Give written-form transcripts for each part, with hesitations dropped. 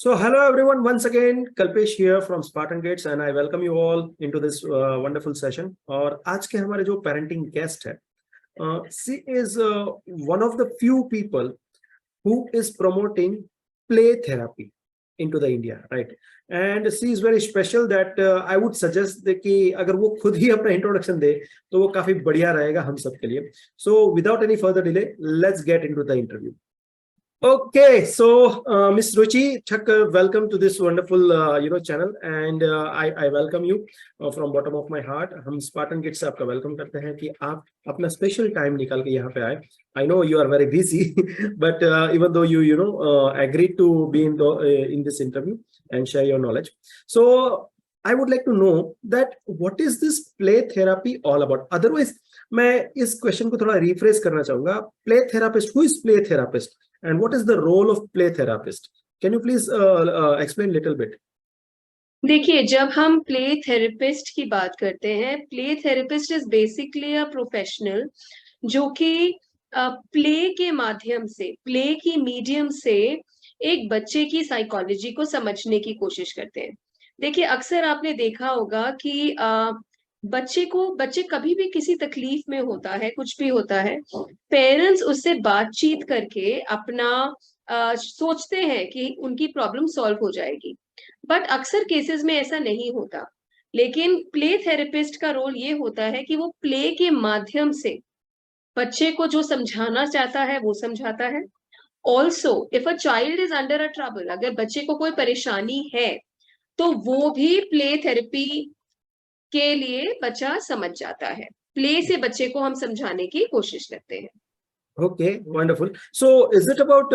So, hello everyone, once again, Kalpesh here from Spartan Gates and I welcome you all into this wonderful session. और आज के हमारे जो parenting guest है, she is one of the few people who is promoting play therapy into the India, right? And she is very special that I would suggest that कि अगर वो खुद ही अपना introduction दे तो वो काफी बढ़िया रहेगा हम सब के लिए. So, without any further delay, let's get into the interview. Okay, so Miss Ruchi Thakkar, welcome to this wonderful channel, and I welcome you from bottom of my heart. हम Spartan Kids से आपका welcome करते हैं कि आप अपना special time निकाल के यहाँ पे आए. I know you are very busy, but even though you agreed to be in this interview and share your knowledge, so I would like to know that what is this play therapy all about? Otherwise, मैं इस question को थोड़ा rephrase करना चाहूँगा. Play therapist, who is play therapist? And what is the role of play therapist? Can you please explain little bit? देखिए, जब हम play therapist की बात करते हैं, play therapist is basically a professional जो कि प्ले के माध्यम से, प्ले की मीडियम से एक बच्चे की साइकोलॉजी को समझने की कोशिश करते हैं. देखिए, अक्सर आपने देखा होगा कि बच्चे कभी भी किसी तकलीफ में होता है, कुछ भी होता है, पेरेंट्स उससे बातचीत करके अपना सोचते हैं कि उनकी प्रॉब्लम सॉल्व हो जाएगी, बट अक्सर केसेस में ऐसा नहीं होता. लेकिन प्ले थेरेपिस्ट का रोल ये होता है कि वो प्ले के माध्यम से बच्चे को जो समझाना चाहता है वो समझाता है. Also if a child is under a trouble, अगर बच्चे को कोई परेशानी है तो वो भी प्ले थेरेपी के लिए बच्चा समझ जाता है. प्ले से बच्चे को हम समझाने की कोशिश करते हैं. Okay, wonderful. So, is it about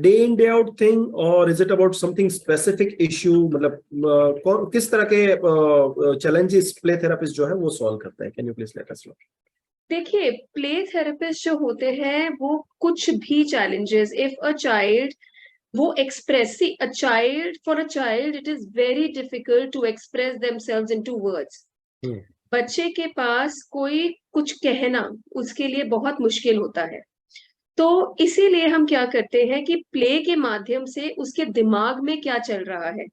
day in day out thing, or is it about something specific issue? मतलब किस तरह के challenges play therapist जो है वो solve करते हैं? Can you please let us know? देखिए, प्ले थेरेपिस्ट जो होते हैं वो कुछ भी challenges, if a child वो express, see, for a child it is very difficult to express themselves into words. बच्चे के पास कोई कुछ कहना उसके लिए बहुत मुश्किल होता है. तो इसीलिए हम क्या करते हैं कि प्ले के माध्यम से उसके दिमाग में क्या चल रहा है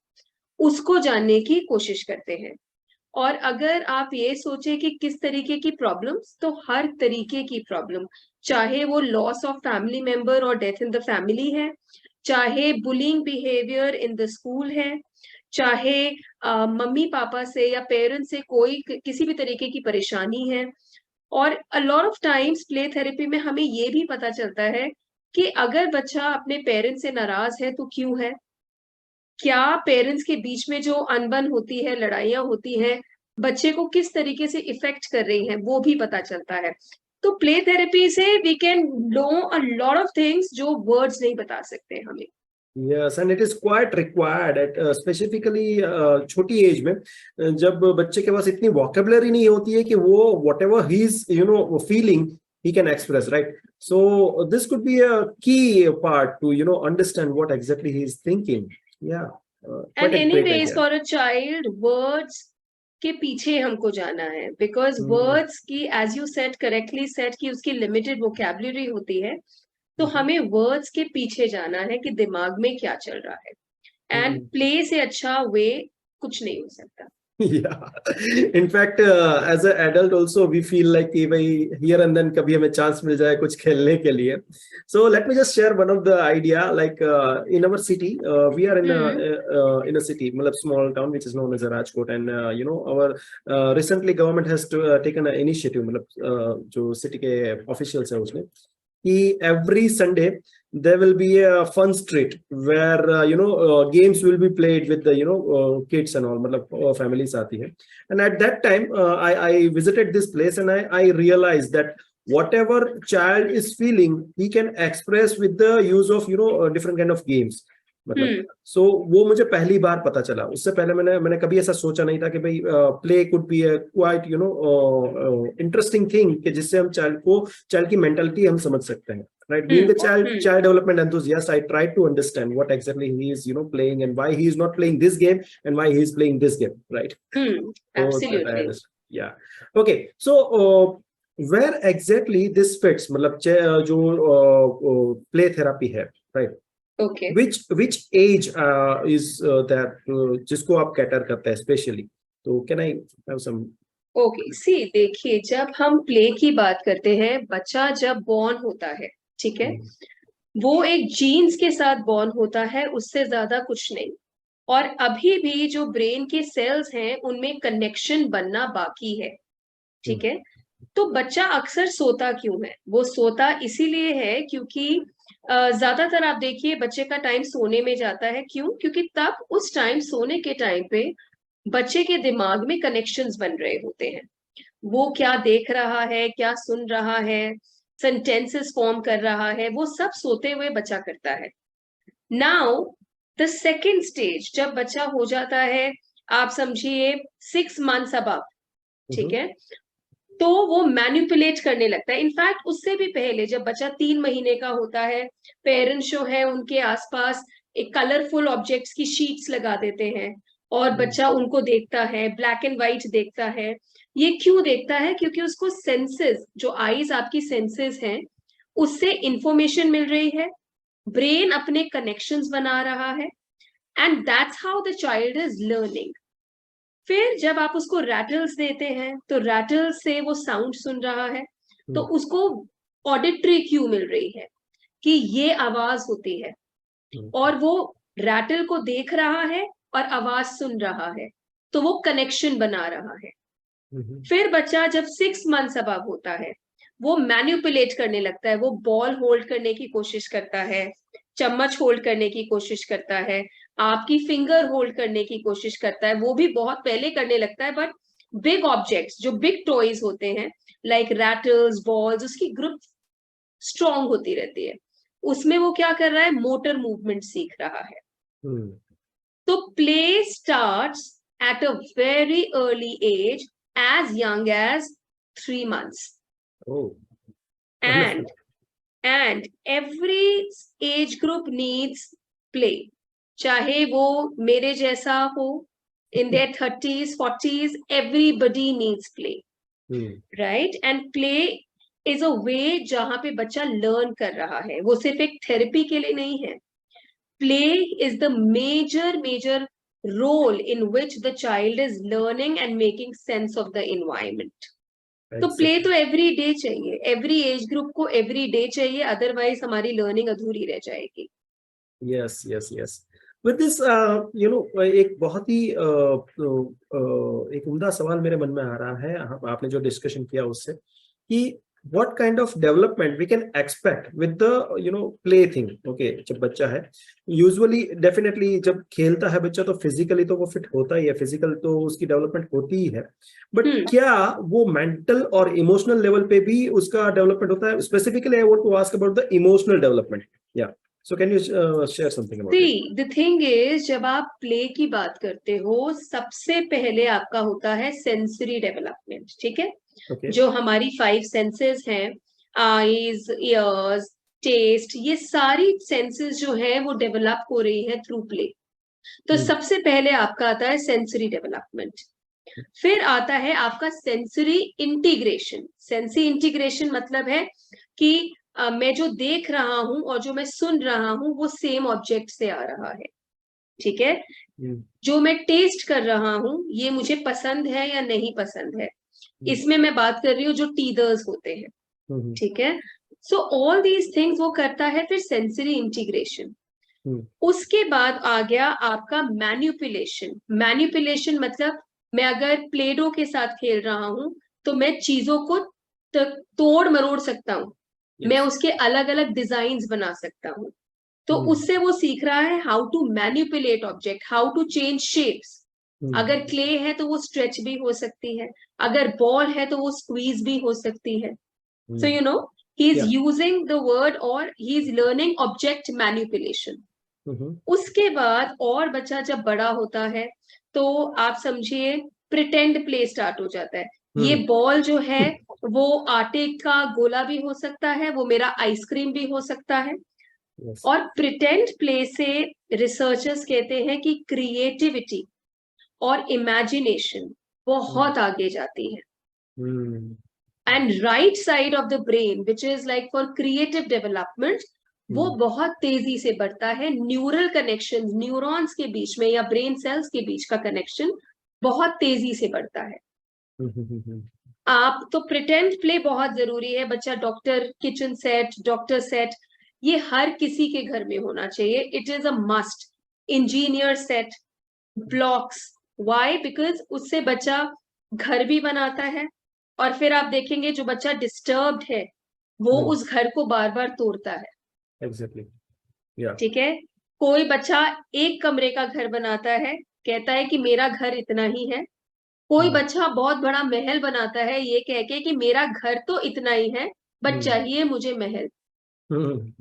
उसको जानने की कोशिश करते हैं. और अगर आप ये सोचे कि किस तरीके की प्रॉब्लम्स, तो हर तरीके की प्रॉब्लम, चाहे वो लॉस ऑफ फैमिली मेंबर और डेथ इन द फैमिली है, चाहे bullying behaviour in the school है, चाहे मम्मी पापा से या पेरेंट्स से कोई किसी भी तरीके की परेशानी है. और अ lot of times play therapy में हमें ये भी पता चलता है कि अगर बच्चा अपने पेरेंट्स से नाराज है तो क्यों है, क्या पेरेंट्स के बीच में जो अनबन होती है, लड़ाइयाँ होती हैं, बच्चे को किस तरीके से इफेक्ट कर रही हैं, वो भी पता चलता है. तो प्ले थेरेपी से we can know a lot of things जो वर्ड्स नहीं बता सकते हमें. Yes, and it is quite required at specifically छोटी एज में जब बच्चे के पास इतनी vocabulary नहीं होती है कि वो whatever he is feeling he can express, right? So this could be a key part to understand what exactly he is thinking. Yeah. And anyways, for a child, words के पीछे हमको जाना है, because words की, as you said correctly said, कि उसकी limited vocabulary होती है, तो हमें वर्ड्स के पीछे जाना है कि दिमाग में क्या चल रहा है. एंड प्ले से अच्छा वे कुछ नहीं हो सकता. Yeah, in fact, as an adult also we feel like कि भाई here and then कभी हमें chance मिल जाए कुछ खेलने के लिए. So let me just share one of the idea, like in our city, we are in a city, मतलब small town which is known as Rajkot, and our recently government has taken an initiative, मतलब जो city के officials है उसने कि every Sunday there will be a fun street where games will be played with the kids and all, मतलब families आती है. And at that time I visited this place and I realized that whatever child is feeling he can express with the use of different kind of games. मतलब so वो मुझे पहली बार पता चला. उससे पहले मैंने कभी ऐसा सोचा नहीं था कि भाई play could be a quite interesting thing कि जिससे हम चाइल्ड की मेंटालिटी हम समझ सकते हैं, right? Being the child development enthusiast, I tried to understand what exactly he is playing and why he is not playing this game and why he is playing this game, right? Absolutely. Yeah. Okay, so where exactly this fits, मतलब जो play therapy है, right? Okay. which age is that जिसको आप cater करते हैं specially, तो can I have some? Okay see देखिए, जब हम प्ले की बात करते हैं, बच्चा जब बॉर्न होता है, ठीक है, वो एक जीन्स के साथ बॉर्न होता है, उससे ज्यादा कुछ नहीं। और अभी भी जो ब्रेन के सेल्स हैं उनमें कनेक्शन बनना बाकी है, ठीक है। तो बच्चा अक्सर सोता क्यों है? वो सोता इसीलिए है क्योंकि ज्यादातर आप देखिए बच्चे का टाइम सोने में जाता है। क्यों? क्योंकि तब उस टाइम, सोने के टाइम पे बच्चे के दिमाग में कनेक्शंस बन रहे होते हैं। वो क्या देख रहा है, क्या सुन रहा है, सेंटेंसेस फॉर्म कर रहा है, वो सब सोते हुए बच्चा करता है। नाउ द सेकेंड स्टेज, जब बच्चा हो जाता है, आप समझिए 6 months अबव, ठीक है, तो वो मैनिपुलेट करने लगता है। इनफैक्ट उससे भी पहले, जब बच्चा 3 महीने का होता है, पेरेंट्स जो है उनके आसपास एक कलरफुल ऑब्जेक्ट्स की शीट्स लगा देते हैं और बच्चा उनको देखता है, ब्लैक एंड व्हाइट देखता है। ये क्यों देखता है? क्योंकि उसको सेंसेस, जो आईज आपकी सेंसेस हैं, उससे इंफॉर्मेशन मिल रही है, ब्रेन अपने कनेक्शंस बना रहा है, and that's how the child is learning. फिर जब आप उसको रैटल्स देते हैं, तो रैटल्स से वो साउंड सुन रहा है, तो उसको ऑडिटरी क्यू मिल रही है कि ये आवाज होती है, और वो रैटल को देख रहा है और आवाज सुन रहा है, तो वो कनेक्शन बना रहा है। फिर बच्चा जब 6 months अबव होता है, वो मैन्युपुलेट करने लगता है, वो बॉल होल्ड करने की कोशिश करता है, चम्मच होल्ड करने की कोशिश करता है, आपकी फिंगर होल्ड करने की कोशिश करता है। वो भी बहुत पहले करने लगता है, बट बिग ऑब्जेक्ट्स, जो बिग टॉयज होते हैं लाइक रैटल्स, बॉल्स, उसकी ग्रुप स्ट्रॉन्ग होती रहती है। उसमें वो क्या कर रहा है? मोटर मूवमेंट सीख रहा है। तो play starts at a very early age, as young as 3 months. Oh, and every age group needs play. चाहे वो मेरे जैसा हो, in their 30s, 40s, everybody needs play. Right? And play is a way जहां पे बच्चा learn कर रहा है, वो सिर्फ एक थेरेपी के लिए नहीं है। Play is the major role in which the child is learning and making sense of the environment. तो प्ले तो एवरी डे चाहिए, एवरी एज ग्रुप को एवरी डे चाहिए, अदरवाइज हमारी लर्निंग अधूरी रह जाएगी। Yes yes yes. With this एक बहुत ही एक उम्दा सवाल मेरे मन में आ रहा है, आपने जो डिस्कशन किया उससे, कि what kind of development we can expect with the play thing? Okay, जब बच्चा है, usually definitely जब खेलता है बच्चा, तो फिजिकली तो वो फिट होता ही है, फिजिकल तो उसकी डेवलपमेंट होती ही है, बट क्या वो मेंटल और इमोशनल लेवल पे भी उसका डेवलपमेंट होता है? Specifically I want to ask about the emotional development. या so can you share something about it? The thing is, जब आप प्ले की बात करते हो, सबसे पहले आपका होता है सेंसरी डेवलपमेंट, ठीक है। जो हमारी 5 सेंसेस हैं, आईज, ईयर्स, टेस्ट, ये सारी सेंसेस जो है वो डेवलप हो रही है थ्रू प्ले। तो सबसे पहले आपका आता है सेंसरी डेवलपमेंट। फिर आता है आपका सेंसरी इंटीग्रेशन। सेंसरी इंटीग्रेशन मतलब है कि मैं जो देख रहा हूं और जो मैं सुन रहा हूं वो सेम ऑब्जेक्ट से आ रहा है, ठीक है। जो मैं टेस्ट कर रहा हूं, ये मुझे पसंद है या नहीं पसंद है, इसमें मैं बात कर रही हूँ जो टीदर्स होते हैं, ठीक है। सो ऑल दीज थिंग्स वो करता है। फिर सेंसरी इंटीग्रेशन। उसके बाद आ गया आपका मैन्युपुलेशन। मैन्युपुलेशन मतलब मैं अगर प्लेडो के साथ खेल रहा हूं, तो मैं चीजों को तोड़ मरोड़ सकता हूँ, मैं उसके अलग अलग डिजाइन बना सकता हूँ। तो उससे वो सीख रहा है how to manipulate object, how to change shapes. अगर क्ले है तो वो स्ट्रेच भी हो सकती है, अगर बॉल है तो वो स्क्वीज भी हो सकती है। So you know, he is using the word, और he is learning object manipulation. उसके बाद और बच्चा जब बड़ा होता है, तो आप समझिए प्रिटेंड प्ले स्टार्ट हो जाता है। ये बॉल जो है वो आटे का गोला भी हो सकता है, वो मेरा आइसक्रीम भी हो सकता है। और प्रिटेंड प्ले से रिसर्चर्स कहते हैं कि क्रिएटिविटी और इमेजिनेशन बहुत आगे जाती है। And right side of the brain, which is like for creative development, वो बहुत तेजी से बढ़ता है। न्यूरल कनेक्शन, न्यूरॉन्स के बीच में या ब्रेन सेल्स के बीच का कनेक्शन बहुत तेजी से बढ़ता है। आप तो प्रिटेंड प्ले बहुत जरूरी है। बच्चा doctor kitchen set, doctor set, ये हर किसी के घर में होना चाहिए। It is a must. Engineer set, blocks, why? Because उससे बच्चा घर भी बनाता है, और फिर आप देखेंगे जो बच्चा डिस्टर्ब्ड है वो उस घर को बार बार तोड़ता है। एग्जैक्टली, या ठीक है। कोई बच्चा एक कमरे का घर बनाता है, कहता है कि मेरा घर इतना ही है। कोई बच्चा बहुत बड़ा महल बनाता है ये कह के कि मेरा घर तो इतना ही है, बट चाहिए मुझे महल।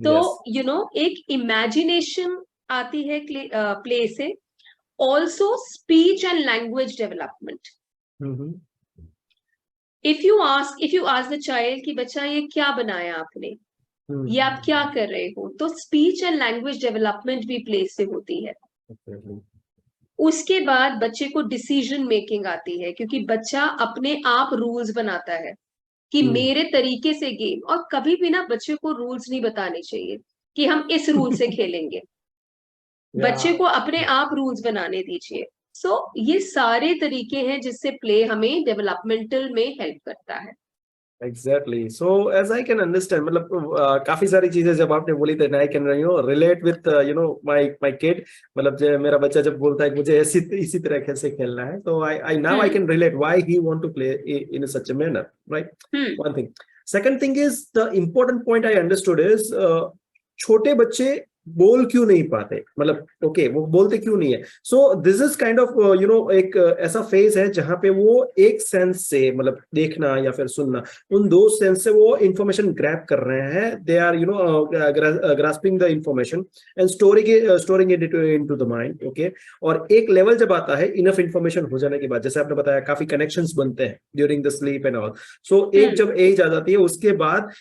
तो एक इमेजिनेशन आती है प्ले से। Also speech and language development. If you ask the child कि बच्चा ये क्या बनाया आपने, ये आप क्या कर रहे हो, तो स्पीच एंड लैंग्वेज डेवलपमेंट भी प्ले से होती है। उसके बाद बच्चे को डिसीजन मेकिंग आती है, क्योंकि बच्चा अपने आप रूल्स बनाता है कि मेरे तरीके से गेम। और कभी भी ना बच्चे को रूल्स नहीं बताने चाहिए कि हम इस रूल से खेलेंगे। बच्चे को अपने आप रूल्स बनाने दीजिए। सो ये सारे तरीके हैं जिससे प्ले हमें डेवलपमेंटल में हेल्प करता है। Exactly, so as I can understand, मतलब काफी सारी चीजें जब आपने बोली तो I can relate with my kid. मतलब जो मेरा बच्चा जब बोलता है कि मुझे इसी तरह से खेलना है, तो I now I can relate why he want to play in such a manner, right? One thing. Second thing is the important point I understood is छोटे बच्चे बोल क्यों नहीं पाते, मतलब ओके वो बोलते क्यों नहीं है। So this is kind of एक ऐसा फेज है जहां पे वो एक सेंस से, मतलब देखना या फिर सुनना, उन दो सेंस से वो इंफॉर्मेशन ग्रैब कर रहे हैं। They are grasping the information and storing it into the mind, okay. और एक लेवल जब आता है इनफ इंफॉर्मेशन हो जाने के बाद, जैसे आपने बताया काफी कनेक्शंस बनते हैं during the sleep and all. So एक जब एज आ जाती है उसके बाद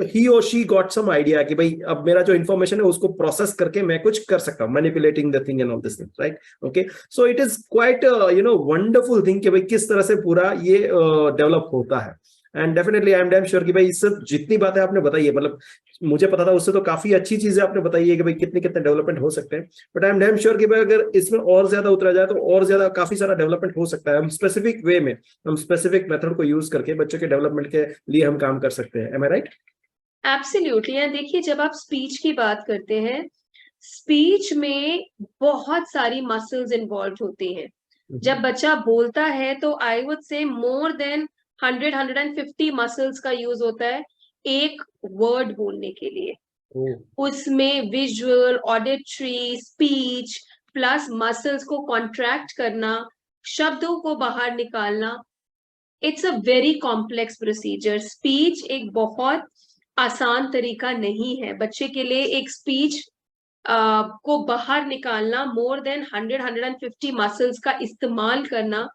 ही और शी गॉट सम आइडिया कि भाई अब मेरा जो इन्फॉर्मेशन है उसको प्रोसेस करके मैं कुछ कर सकता हूँ, manipulating the thing and all this thing, right? Okay, so it is quite wonderful thing कि भाई किस तरह से पूरा ये डेवलप होता है। And definitely I am damn sure कि भाई इस सब जितनी बातें आपने बताई है, मतलब मुझे पता था उससे तो काफी अच्छी चीजें आपने बताई है कि भाई कितने कितने डेवलपमेंट हो सकते हैं। But I am damn sure कि भाई अगर इसमें और ज्यादा उतरा जाए तो और ज्यादा काफी सारा डेवलपमेंट हो सकता है। हम स्पेसिफिक वे में, हम स्पेसिफिक मेथड को यूज करके बच्चों के डेवलपमेंट के लिए हम काम कर सकते हैं। एम आई राइट? एब्सोल्युटली। देखिए, जब आप स्पीच की बात करते हैं, स्पीच में बहुत सारी मसल्स इन्वॉल्व होती हैं। जब बच्चा बोलता है तो आई वुड से मोर देन 150 मसल्स का यूज होता है एक वर्ड बोलने के लिए। उसमें visual, auditory, speech plus muscles को कॉन्ट्रैक्ट करना, शब्दों को बाहर निकालना। It's a very complex procedure. Speech एक बहुत आसान तरीका नहीं है बच्चे के लिए। एक स्पीच को बाहर निकालना, मोर देन 150 मसल्स का इस्तेमाल करना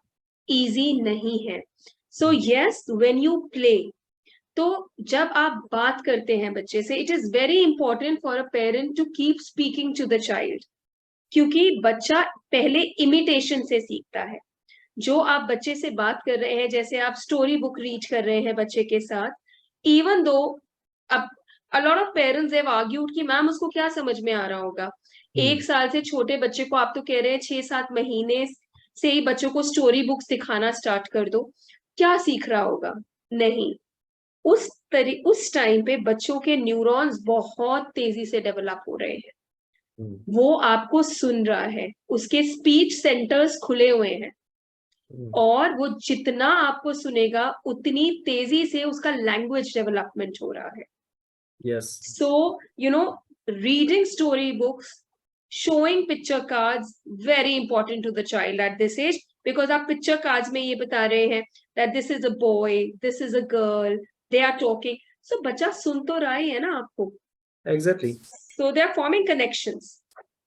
इजी नहीं है। So yes, when you play, तो जब आप बात करते हैं बच्चे से, it is very important for a parent to keep speaking to the child, क्योंकि बच्चा पहले इमिटेशन से सीखता है। जो आप बच्चे से बात कर रहे हैं, जैसे आप स्टोरी बुक रीड कर रहे हैं बच्चे के साथ, इवन दो अब a lot of parents have argued कि मैम उसको क्या समझ में आ रहा होगा। 1 साल से छोटे बच्चे को आप तो कह रहे हैं 6-7 महीने से ही बच्चों को स्टोरी बुक सिखाना स्टार्ट कर दो, क्या सीख रहा होगा? नहीं। उस टाइम पे बच्चों के न्यूरॉन्स बहुत तेजी से डेवलप हो रहे हैं। वो आपको सुन रहा है, उसके स्पीच सेंटर्स खुले हुए हैं, और वो जितना आपको सुनेगा उतनी तेजी से उसका लैंग्वेज डेवलपमेंट हो रहा है। Yes. So, reading storybooks, showing picture cards, very important to the child at this age, because आप picture cards में ये बता रहे हैं that this is a boy, this is a girl, they are talking. So बच्चा सुन तो रहा ही है ना आपको. Exactly. So they are forming connections.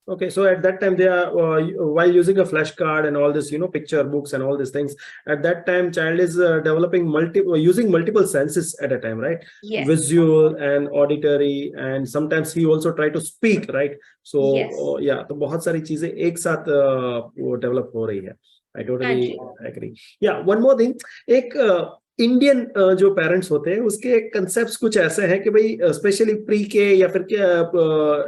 Okay, so at that time they are while using a flashcard and all this, picture books and all these things. At that time, child is developing using multiple senses at a time, right? Yes. Visual and auditory, and sometimes he also try to speak, right? So Yes. yeah, तो बहुत सारी चीजें एक साथ वो develop हो रही है. I totally agree. Yeah, one more thing. एक इंडियन जो पेरेंट्स होते हैं उसके कंसेप्ट्स कुछ ऐसे हैं कि भाई स्पेशली प्री के या फिर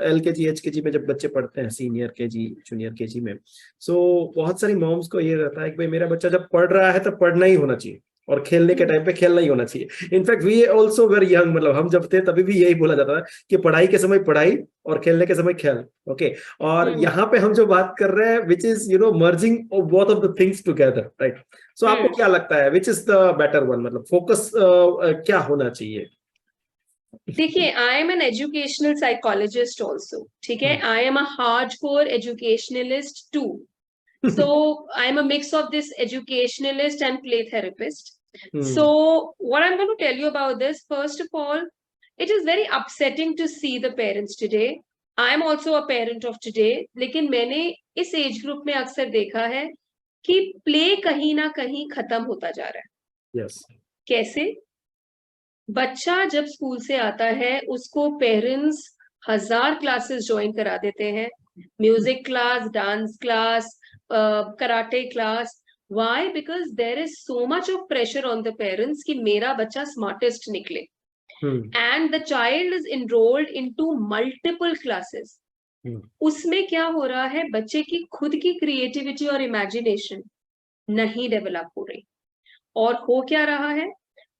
LKG HKG में जब बच्चे पढ़ते हैं, सीनियर KG जूनियर KG में, सो बहुत सारी मॉम्स को ये रहता है कि भाई मेरा बच्चा जब पढ़ रहा है तो पढ़ना ही होना चाहिए और खेलने के टाइम पे खेलना ही होना चाहिए। In fact we also very young, मतलब हम जब थे तभी भी यही बोला जाता था कि पढ़ाई के समय पढ़ाई और खेलने के समय खेल। ओके, और यहाँ पे हम जो बात कर रहे हैं which is merging both of the things together, right? So आपको क्या लगता है which is the better one, मतलब फोकस क्या होना चाहिए? देखिए, I am an educational psychologist also, ठीक है, I am a hardcore educationalist too, so I'm a mix of this educationalist and play therapist. So what I'm going to tell you about this, first of all, it is very upsetting to see the parents today. I am also a parent of today, लेकिन मैंने इस age group में अक्सर देखा है कि play कहीं ना कहीं खत्म होता जा रहा है। yes. कैसे? बच्चा जब स्कूल से आता है उसको पेरेंट्स 1000 क्लासेस ज्वाइन करा देते हैं, music class, dance class, karate class. Why? Because there is so much of pressure on the parents कि मेरा बच्चा smartest निकले, and the child is enrolled into multiple classes. उसमें क्या हो रहा है, बच्चे की खुद की क्रिएटिविटी और इमेजिनेशन नहीं डेवलप हो रही, और हो क्या रहा है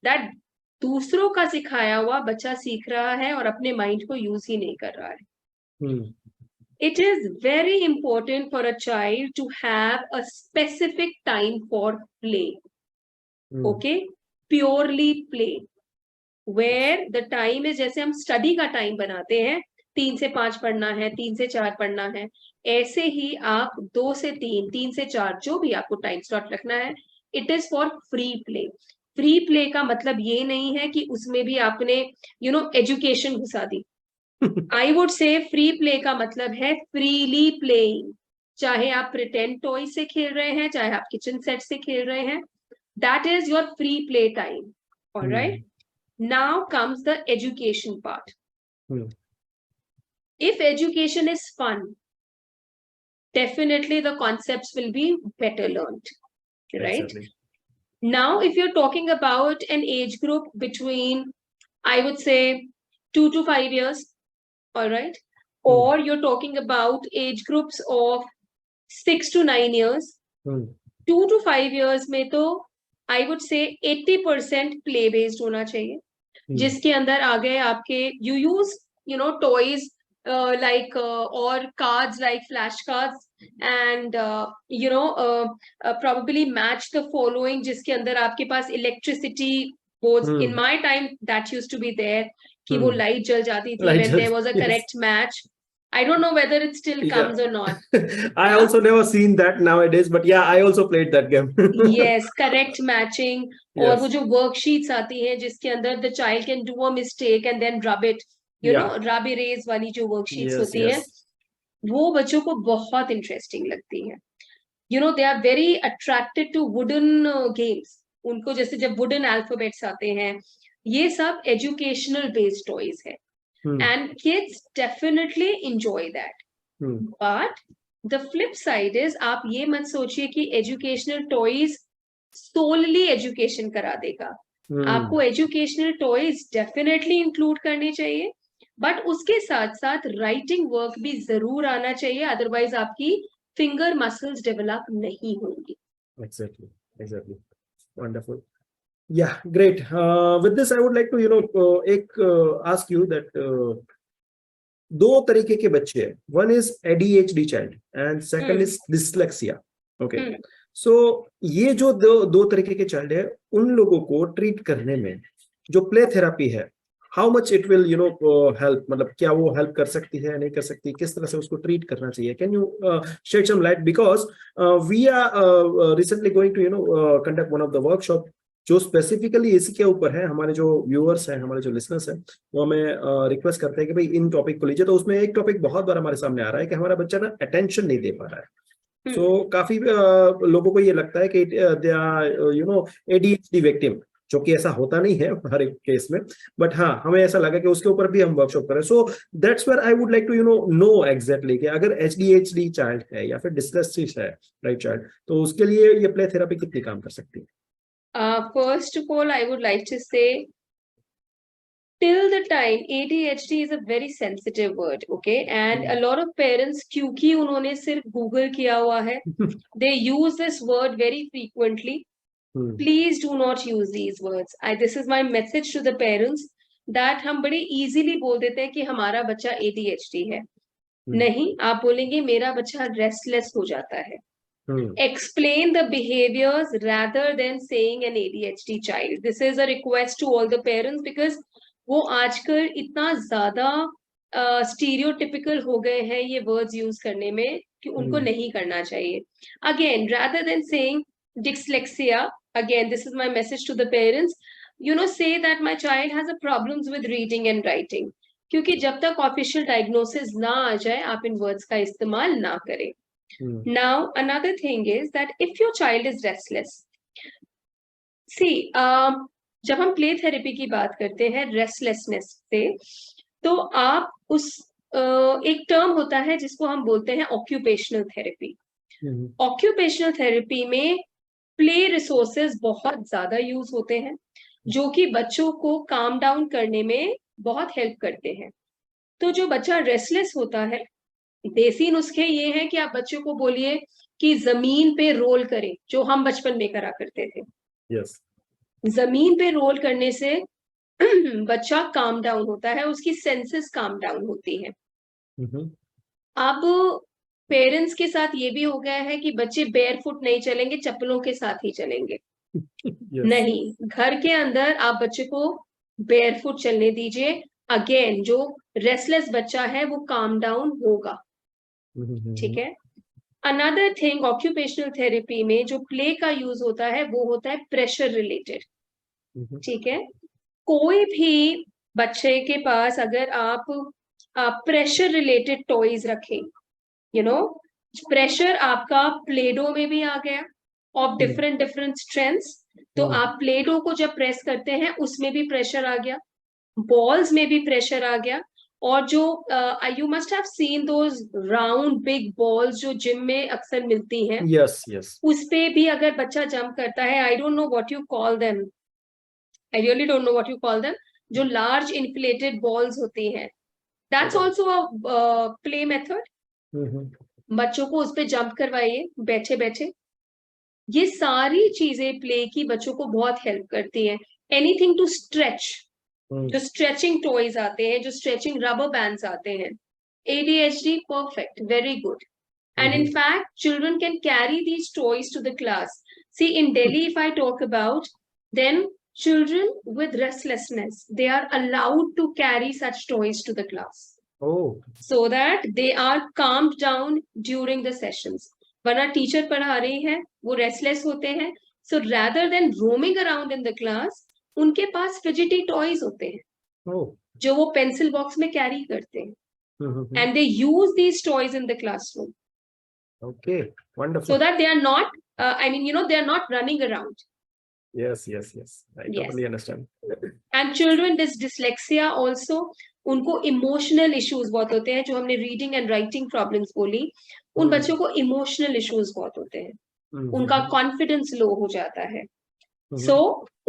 दैट दूसरों का सिखाया हुआ बच्चा सीख रहा है और अपने माइंड को यूज ही नहीं कर रहा है। It is very important for a child to have a specific time for play. Okay, purely play, where the time is, जैसे हम स्टडी का टाइम बनाते हैं, 3 से 5 पढ़ना है, 3 से 4 पढ़ना है, ऐसे ही आप 2 से 3, 3 से 4 जो भी आपको टाइम स्लॉट रखना है, it is for free play. Free play का मतलब ये नहीं है कि उसमें भी आपने एजुकेशन घुसा दी। I would say free play का मतलब है फ्रीली प्लेइंग, चाहे आप प्रिटेंड टॉय से खेल रहे हैं, चाहे आप किचन सेट से खेल रहे हैं, that is your free play time. Alright, now comes the education part. If education is fun, definitely the concepts will be better learned, right? Exactly. Now, if you're talking about an age group between, I would say, 2 to 5 years, all right, or you're talking about age groups of 6 to 9 years, 2 to 5 years में तो I would say 80% play based होना चाहिए, जिसके अंदर आ गए आपके you use toys like or cards like flashcards, and probably match the following, जिसके अंदर आपके पास electricity was in my time that used to be there, कि वो लाइट जल जाती थी when there was a correct match. I don't know whether it still comes or not. I also never seen that nowadays, but yeah, I also played that game. Yes, correct matching. और वो जो worksheets आती हैं जिसके अंदर the child can do a mistake and then rub it, rub erase वाली जो worksheets होती हैं, वो बच्चों को बहुत interesting लगती है। They are very attracted to wooden games. उनको जैसे जब wooden alphabets आते हैं, ये सब educational based toys है, and kids definitely enjoy that. But the flip side is, आप ये मत सोचिए कि educational toys solely education करा देगा। आपको educational toys definitely include करने चाहिए, but उसके साथ साथ writing work भी जरूर आना चाहिए, otherwise आपकी finger muscles develop नहीं होंगी। Exactly. Wonderful. Yeah, great. With this, I would like to ask you that दो तरीके के बच्चे हैं, one is ADHD child and second is dyslexia. Okay. So ये जो दो तरीके के चाइल्ड है, उन लोगों को ट्रीट करने में जो प्ले थेरापी है, how much it will help, मतलब क्या वो हेल्प कर सकती है, नहीं कर सकती, किस तरह से उसको ट्रीट करना चाहिए? Can you shed some light, because we are recently going to conduct one of the workshop जो स्पेसिफिकली इसके ऊपर है। हमारे जो व्यूअर्स हैं, हमारे जो लिसनर्स हैं, वो हमें रिक्वेस्ट करते हैं कि भाई इन टॉपिक को लीजिए। तो उसमें एक टॉपिक बहुत बार हमारे सामने आ रहा है कि हमारा बच्चा ना अटेंशन नहीं दे पा रहा है। सो काफी लोगों को ये लगता है कि दे आर ADHD विक्टिम, जो कि ऐसा होता नहीं है हर एक केस में, बट हाँ हमें ऐसा लगा कि उसके ऊपर भी हम वर्कशॉप करें। So that's where I would like to know exactly कि अगर ADHD चाइल्ड है या फिर डिस्लेक्सिक है, राइट चाइल्ड, तो उसके लिए ये प्ले थेरापी कितनी काम कर सकती है? First of all, I would like to say, till the time ADHD is a very sensitive word, okay? And a lot of parents, क्योंकि उन्होंने सिर्फ Google किया हुआ है, they use this word very frequently. Please do not use these words. This is my message to the parents that हम बड़े easily बोल देते हैं कि हमारा बच्चा ADHD है. नहीं, आप बोलेंगे मेरा बच्चा restless हो जाता है. Explain the behaviors rather than saying an ADHD child. This is a request to all the parents because वो आजकल इतना ज्यादा स्टीरियोटिपिकल हो गए हैं ये वर्ड्स यूज करने में कि उनको नहीं करना चाहिए. Again, rather than saying dyslexia, again, this is my message to the parents, say that my child has a problems with reading and writing. क्योंकि जब तक ऑफिशियल डायग्नोसिस ना आ जाए आप इन वर्ड्स का इस्तेमाल ना करें. Now, another thing is that if your child is restless, see, जब हम प्ले थेरेपी की बात करते हैं रेस्टलेसनेस से, तो आप उस एक टर्म होता है जिसको हम बोलते हैं ऑक्यूपेशनल थेरेपी. ऑक्यूपेशनल थेरेपी में प्ले रिसोर्सेज बहुत ज्यादा यूज होते हैं जो कि बच्चों को काम डाउन करने में बहुत हेल्प करते हैं. तो जो बच्चा रेस्टलेस होता है, देसी नुस्खे ये हैं कि आप बच्चों को बोलिए कि जमीन पे रोल करें, जो हम बचपन में करा करते थे. Yes. जमीन पे रोल करने से बच्चा काम डाउन होता है, उसकी सेंसेस काम डाउन होती है. अब पेरेंट्स के साथ ये भी हो गया है कि बच्चे बेयरफुट नहीं चलेंगे, चप्पलों के साथ ही चलेंगे. Yes. नहीं, घर के अंदर आप बच्चे को बेयरफुट चलने दीजिए. अगेन, जो रेस्टलेस बच्चा है वो काम डाउन होगा. ठीक है. अनदर थिंग, ऑक्यूपेशनल थेरेपी में जो प्ले का यूज होता है वो होता है प्रेशर रिलेटेड. ठीक है. कोई भी बच्चे के पास अगर आप प्रेशर रिलेटेड टॉयज रखें, प्रेशर आपका प्लेडो में भी आ गया ऑफ डिफरेंट स्ट्रेंथ्स. तो आप प्लेडो को जब प्रेस करते हैं उसमें भी प्रेशर आ गया, बॉल्स में भी प्रेशर आ गया. और जो you must have seen those round big balls जो जिम में अक्सर मिलती हैं. Yes, yes. उस पे भी अगर बच्चा जंप करता है, I don't know what you call them, I really don't know what you call them, जो लार्ज इन्फ्लेटेड बॉल्स होती हैं, that's also a play method. बच्चों को उस पे जंप करवाइए बैठे बैठे. ये सारी चीजें प्ले की बच्चों को बहुत हेल्प करती हैं. एनीथिंग टू स्ट्रेच, जो स्ट्रेचिंग टॉयज आते हैं, जो स्ट्रेचिंग रबर बैंड्स आते हैं. ADHD, perfect, very good. And in fact, children can carry these toys to the class. See, in Delhi, if I talk about, then children with restlessness, they are allowed to carry such toys to the class. Oh. So that they are calmed down during the sessions. वरना teacher पढ़ा रही है, वो restless होते हैं. So rather than roaming around in the class, उनके पास fidgety toys होते हैं. Oh. जो वो पेंसिल बॉक्स में कैरी करते हैं. And they use these toys in the classroom. Okay, wonderful. So that they are not, they are not running around. Yes. I totally understand. And children with dyslexia also, उनको emotional issues बहुत होते हैं. जो हमने reading and writing problems बोली, उन बच्चों को इमोशनल इश्यूज बहुत होते हैं. उनका कॉन्फिडेंस लो हो जाता है. सो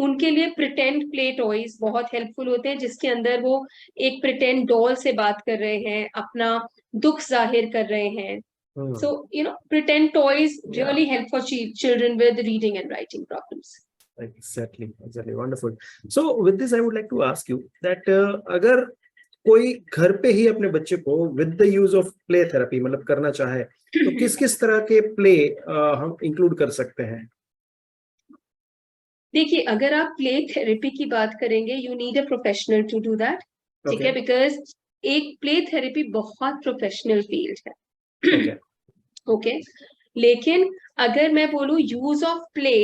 उनके लिए प्रिटेंड प्ले टॉयज बहुत हेल्पफुल होते हैं, जिसके अंदर वो एक प्रिटेंड डॉल से बात कर रहे हैं, अपना दुख जाहिर कर रहे हैं. So pretend toys really help for children with reading and writing problems. Exactly, wonderful. So with this I would like to ask you that अगर कोई घर पे ही अपने बच्चे को with the use of play therapy मतलब करना चाहे, तो किस किस तरह के प्ले हम इंक्लूड कर सकते हैं? देखिए, अगर आप प्ले थेरेपी की बात करेंगे, you need a professional to do that. ठीक है. बिकॉज एक प्ले थेरेपी बहुत प्रोफेशनल फील्ड है. ओके. लेकिन अगर मैं बोलूं use of play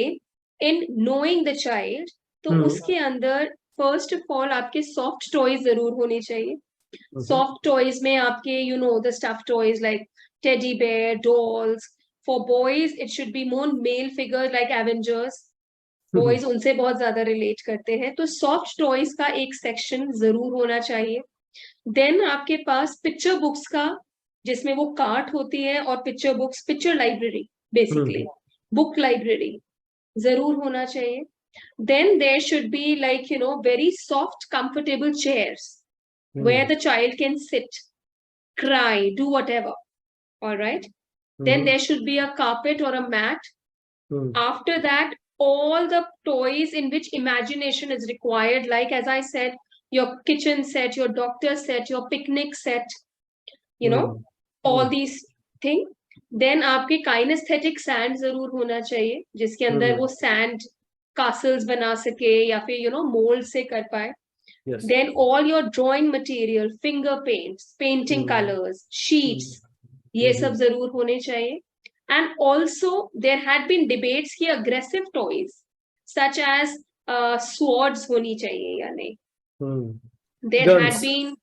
in knowing the child, तो उसके अंदर फर्स्ट ऑफ ऑल आपके सॉफ्ट टॉयज जरूर होने चाहिए. सॉफ्ट टॉयज में आपके the stuff toys like teddy bear, dolls. For boys it should be more male figure like Avengers. Boys उनसे बहुत ज्यादा रिलेट करते हैं, तो सॉफ्ट टॉयज का एक सेक्शन जरूर होना चाहिए. देन आपके पास पिक्चर बुक्स का, जिसमें वो कार्ट होती है, और picture books, picture library, basically book library जरूर होना चाहिए. Then there should be like, very soft, comfortable chairs where the child can sit, cry, do whatever. All right. Then there should be a carpet or a mat. After that, all the toys in which imagination is required, like as I said, your kitchen set, your doctor set, your picnic set, all these things. Then आपके kinesthetic sand जरूर होना चाहिए, जिसके अंदर वो sand castles बना सके या फिर mold से कर पाए. Yes. Then all your drawing material, finger paints, painting colors, sheets, ये सब जरूर होने चाहिए. And also there had been debates कि aggressive toys such as swords होनी चाहिए या नहीं. There Guns. had been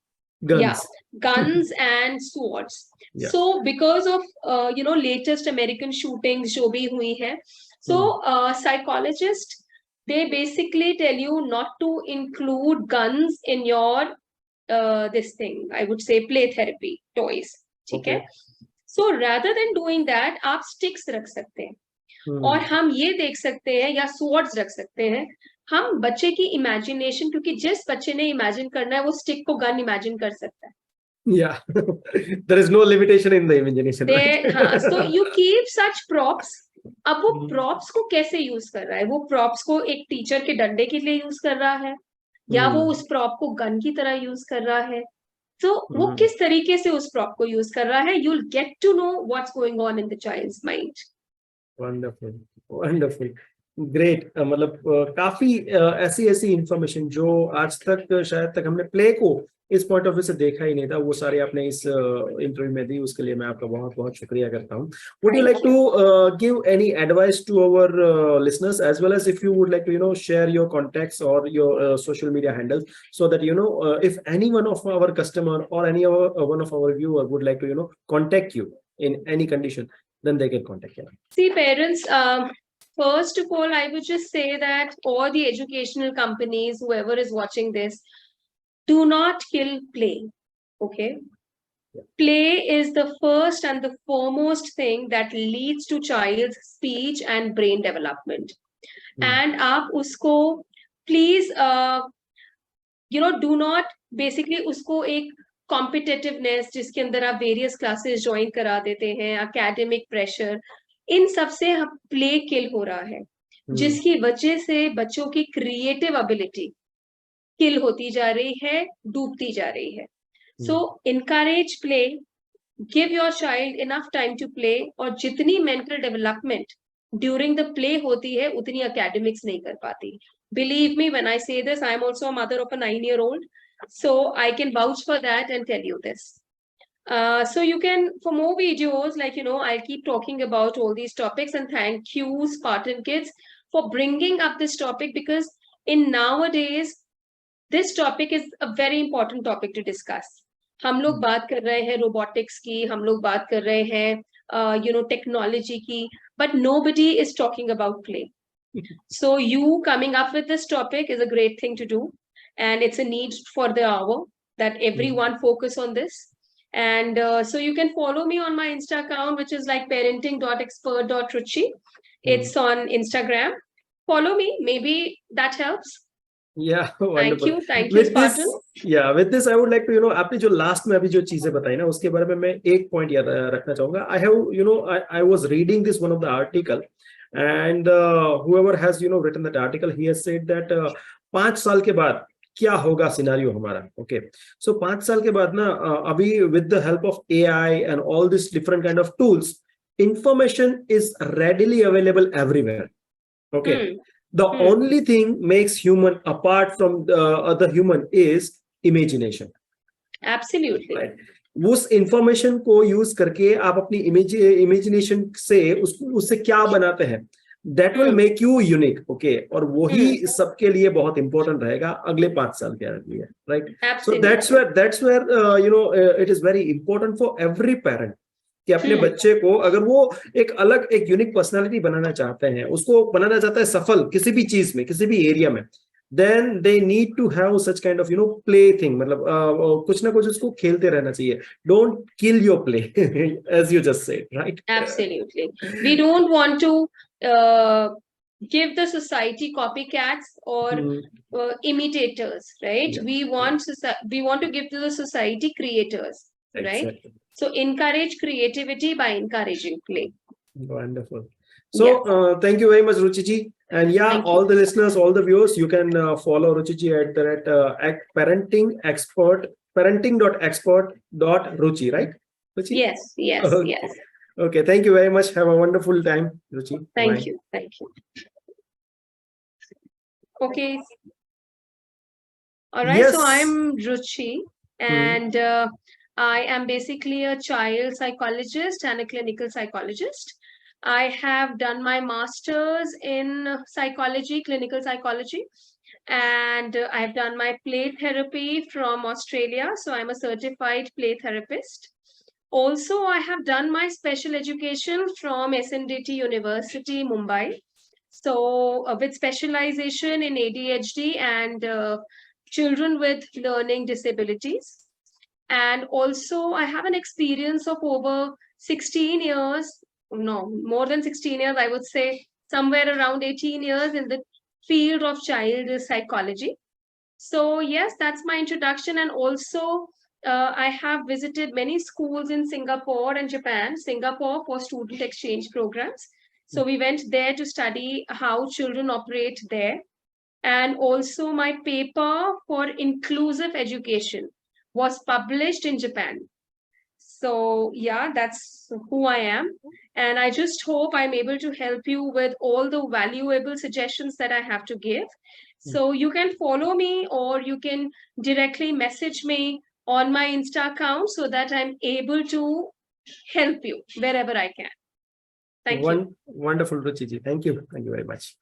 Guns. Guns and swords. Yeah. So because of latest American shootings जो भी हुई है, so psychologists, they basically tell you not to include guns in your this thing, I would say play therapy toys. ठीक है? So rather than doing that, आप sticks रख सकते हैं. और हम ये देख सकते हैं या swords रख सकते हैं. हम बच्चे की imagination, क्योंकि जिस बच्चे ने imagine करना है वो stick को gun imagine कर सकता है. Yeah, there is no limitation in the imagination. Right? हाँ, so you keep such props. अब वो props को कैसे use कर रहा है? वो props को एक teacher के डंडे के लिए use कर रहा है, या वो उस prop को gun की तरह use कर रहा है. So वो किस तरीके से उस prop को use कर रहा है? You'll get to know what's going on in the child's mind. Wonderful, wonderful, great. मतलब काफी ऐसी इंफॉर्मेशन जो आज तक शायद तक हमने प्ले को इस पॉइंट ऑफ व्यू से देखा ही नहीं था, वो सारे आपने इस इंटरव्यू में दी, उसके लिए मैं आपका बहुत बहुत शुक्रिया करता हूँ. Would you like to give any advice to our listeners, as well as if you would like to share your contacts or your social media handles, so that if any one of our customer or any one of our viewer would like to contact you in any condition, then they can contact you. See, parents, first of all, I would just say that all the educational companies, whoever is watching this, do not kill play. Okay. Yeah. Play is the first and the foremost thing that leads to child's speech and brain development. And आप उसको please do not basically उसको एक competitiveness जिसके अंदर आप various classes join करा देते हैं, academic pressure, इन सब से play kill हो रहा है, जिसकी वजह से बच्चों की creative ability kill होती जा रही है, डूबती जा रही है. So encourage play, give your child enough time to play, और जितनी mental development during the play होती है उतनी academics नहीं कर पाती. Believe me when I say this, I am also a mother of a 9-year-old, so I can vouch for that and tell you this. So you can, for more videos, like I'll keep talking about all these topics, and thank you Spartan Kids for bringing up this topic, because in nowadays this topic is a very important topic to discuss. हम लोग बात कर रहे हैं robotics की, हम लोग बात कर रहे हैं technology की, but nobody is talking about play. So you coming up with this topic is a great thing to do, and it's a need for the hour that everyone focus on this. And so you can follow me on my Insta account, which is like parenting.expert.ruchi. It's on Instagram. Follow me, maybe that helps. Yeah, wonderful. Thank you, Spartan. With this, I would like to, आपने जो last में अभी जो चीजें बताई ना, उसके बारे में मैं एक point याद रखना चाहूँगा. I have, I was reading this one of the article, and whoever has, written that article, he has said that 5 साल के बाद क्या होगा सिनेरियो हमारा. Okay, so 5 साल के बाद ना, अभी with the help of AI and all these different kind of tools, information is readily available everywhere. Okay. The only thing makes human apart from the other human is imagination. Absolutely. Right? उस information को use करके आप अपनी imagination से उससे क्या बनाते हैं, that will make you unique. Okay, और वही सबके लिए बहुत important रहेगा अगले 5 साल के लिए, right? Absolutely. So that's where it is very important for every parent कि अपने बच्चे को, अगर वो एक अलग एक यूनिक पर्सनालिटी बनाना चाहते हैं, उसको बनाना चाहता है सफल किसी भी चीज में, किसी भी एरिया में, then they need to have such kind of play thing. मतलब कुछ ना कुछ उसको खेलते रहना चाहिए. Don't kill your play, as you just said, right? Absolutely. We don't want to give the society copycats or imitators, right? Yeah. We want to give to the society creators, right? Exactly. So encourage creativity by encouraging play. Wonderful. So thank you very much, Ruchiji. And yeah, Thank you. all the listeners, all the viewers, you can follow Ruchiji at parenting.expert.ruchi, right? Ruchi? Yes, yes, Okay. yes. Okay. Thank you very much. Have a wonderful time, Ruchi. Thank Bye. you. Thank you. Okay. All right. Yes. So I'm Ruchi, Hmm. and I am basically a child psychologist and a clinical psychologist. I have done my master's in psychology, clinical psychology, and I've done my play therapy from Australia. So I'm a certified play therapist. Also, I have done my special education from SNDT University, Mumbai. So with specialization in ADHD and children with learning disabilities. And also, I have an experience of over 16 years, no, more than 16 years, I would say somewhere around 18 years in the field of child psychology. So, yes, that's my introduction. And also, I have visited many schools in Singapore and Japan, Singapore for student exchange programs. So, we went there to study how children operate there. And also, my paper for inclusive education was published in Japan. So, yeah, that's who I am. And I just hope I'm able to help you with all the valuable suggestions that I have to give. So, you can follow me or you can directly message me on my Insta account so that I'm able to help you wherever I can. Thank you. Wonderful, Ruchiji. Thank you. Thank you very much.